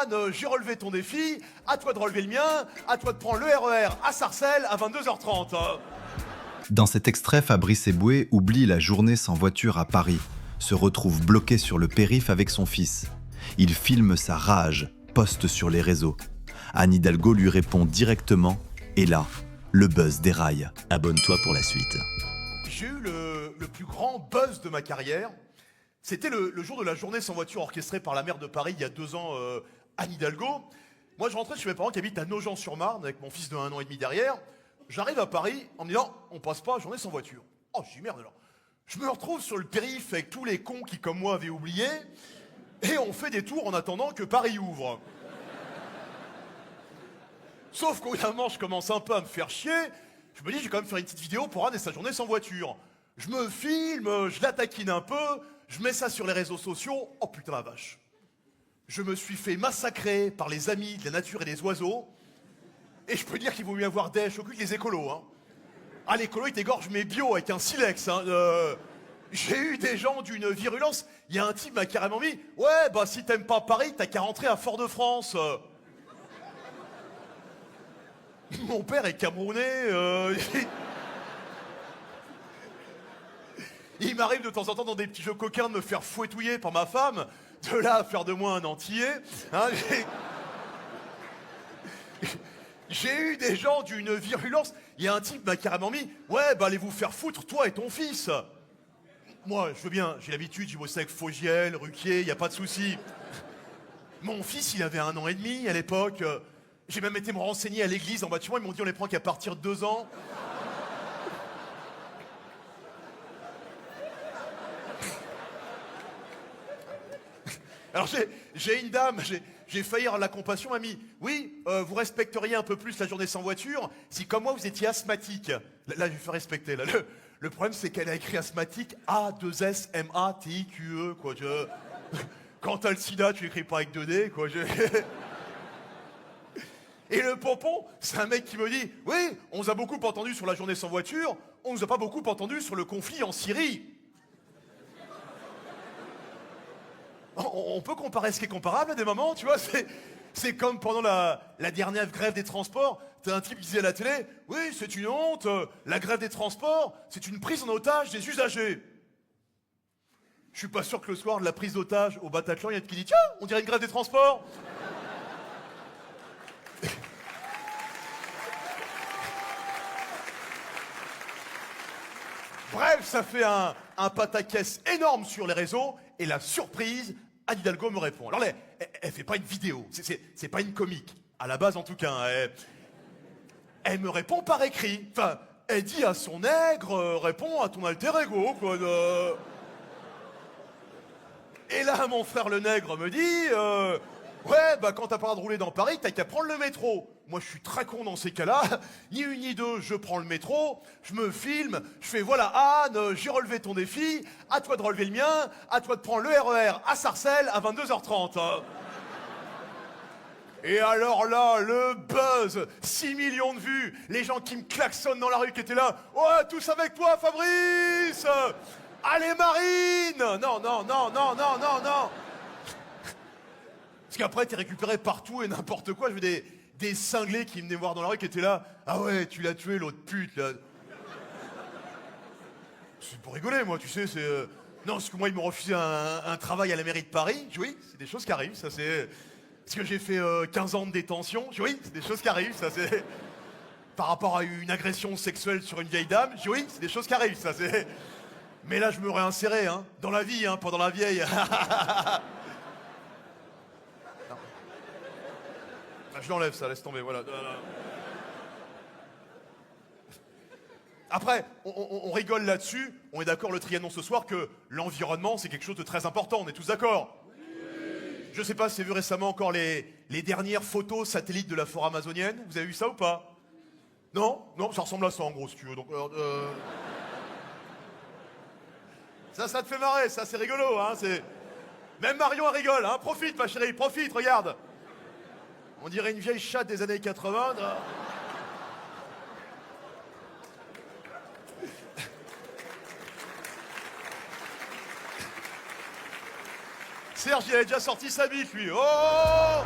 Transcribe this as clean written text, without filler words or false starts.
Anne, j'ai relevé ton défi, à toi de relever le mien, à toi de prendre le RER à Sarcelles à 22h30. Dans cet extrait, Fabrice Eboué oublie la journée sans voiture à Paris, se retrouve bloqué sur le périph' avec son fils. Il filme sa rage, poste sur les réseaux. Anne Hidalgo lui répond directement, et là, le buzz déraille. Abonne-toi pour la suite. J'ai eu le plus grand buzz de ma carrière. C'était le jour de la journée sans voiture orchestrée par la maire de Paris il y a 2 ans, Anne Hidalgo. Moi, je rentrais chez mes parents qui habitent à Nogent-sur-Marne avec mon fils de 1 an et demi derrière. J'arrive à Paris en me disant, on passe pas journée sans voiture. Oh, je dis merde alors. Je me retrouve sur le périph' avec tous les cons qui, comme moi, avaient oublié. Et on fait des tours en attendant que Paris ouvre. Sauf qu'au bout d'un moment, je commence un peu à me faire chier. Je me dis, je vais quand même faire une petite vidéo pour Anne et sa journée sans voiture. Je me filme, je la taquine un peu, je mets ça sur les réseaux sociaux. Oh putain la vache. Je me suis fait massacrer par les amis de la nature et des oiseaux. Et je peux dire qu'il vaut mieux avoir des au cul que les écolos. Hein. Ah, les écolos, ils t'égorgent mes bio avec un silex. Hein. J'ai eu des gens d'une virulence. Il y a un type qui m'a carrément mis, ouais, bah si t'aimes pas Paris, t'as qu'à rentrer à Fort-de-France. Mon père est camerounais. Il m'arrive de temps en temps dans des petits jeux coquins de me faire fouettouiller par ma femme. De là à faire de moi un antillais. Hein, j'ai eu des gens d'une virulence. Il y a un type qui m'a carrément mis, ouais, bah allez vous faire foutre, toi et ton fils. Moi, je veux bien, j'ai l'habitude, j'ai bossé avec Fogiel, Ruquier, y a pas de souci. Mon fils, il avait 1 an et demi à l'époque. J'ai même été me renseigner à l'église en bâtiment, ils m'ont dit on les prend qu'à partir de 2 ans. Alors j'ai une dame, j'ai failli avoir la compassion, m'a mis, oui, vous respecteriez un peu plus la journée sans voiture si comme moi vous étiez asthmatique. Là je vais faire respecter. Là. Le problème c'est qu'elle a écrit asthmatique A-2-S-M-A-T-I-Q-E, quoi. Quand t'as le sida, tu l'écris pas avec 2D, quoi. Et le pompon, c'est un mec qui me dit, oui, on nous a beaucoup entendu sur la journée sans voiture, on nous a pas beaucoup entendu sur le conflit en Syrie. On peut comparer ce qui est comparable à des moments, tu vois, c'est comme pendant la dernière grève des transports, t'as un type qui disait à la télé, oui, c'est une honte, la grève des transports, c'est une prise en otage des usagers. Je suis pas sûr que le soir de la prise d'otage au Bataclan, il y a qui dit, tiens, on dirait une grève des transports. Bref, ça fait un pataquès énorme sur les réseaux, et la surprise, Anne Hidalgo me répond. Alors, elle fait pas une vidéo, c'est pas une comique, à la base en tout cas. Elle me répond par écrit. Enfin, elle dit à son nègre, réponds à ton alter ego, quoi. Et là, mon frère le nègre me dit, ouais, bah quand t'as pas le droit de rouler dans Paris, t'as qu'à prendre le métro. Moi, je suis très con dans ces cas-là. Ni une ni deux, je prends le métro, je me filme, je fais, voilà, Anne, j'ai relevé ton défi, à toi de relever le mien, à toi de prendre le RER à Sarcelles à 22h30. Et alors là, le buzz, 6 millions de vues, les gens qui me klaxonnent dans la rue qui étaient là, ouais, tous avec toi, Fabrice! Allez, Marine! Non, non, non, non, non, non, non! Parce qu'après, t'es récupéré partout et n'importe quoi. Je veux des cinglés qui venaient me voir dans la rue qui étaient là. Ah ouais, tu l'as tué, l'autre pute, là. C'est pour rigoler, moi, tu sais, c'est... Non, parce que moi, ils m'ont refusé un travail à la mairie de Paris. Oui, c'est des choses qui arrivent, ça, c'est... Parce que j'ai fait 15 ans de détention. Oui, c'est des choses qui arrivent, ça, c'est... Par rapport à une agression sexuelle sur une vieille dame. Oui, c'est des choses qui arrivent, ça, c'est... Mais là, je me réinsérais, hein, dans la vie, hein, pendant la vieille... Je l'enlève ça, laisse tomber, voilà. Après, on rigole là-dessus, on est d'accord le Trianon ce soir que l'environnement c'est quelque chose de très important, on est tous d'accord? Oui. Je sais pas si vous avez vu récemment encore les dernières photos satellites de la forêt amazonienne, vous avez vu ça ou pas? Non? Non, ça ressemble à ça en gros si tu veux, donc... Ça te fait marrer, ça c'est rigolo, hein, c'est... Même Marion elle rigole, hein, profite ma chérie, profite, regarde. On dirait une vieille chatte des années 80. Serge, il avait déjà sorti sa bite, lui. Oh!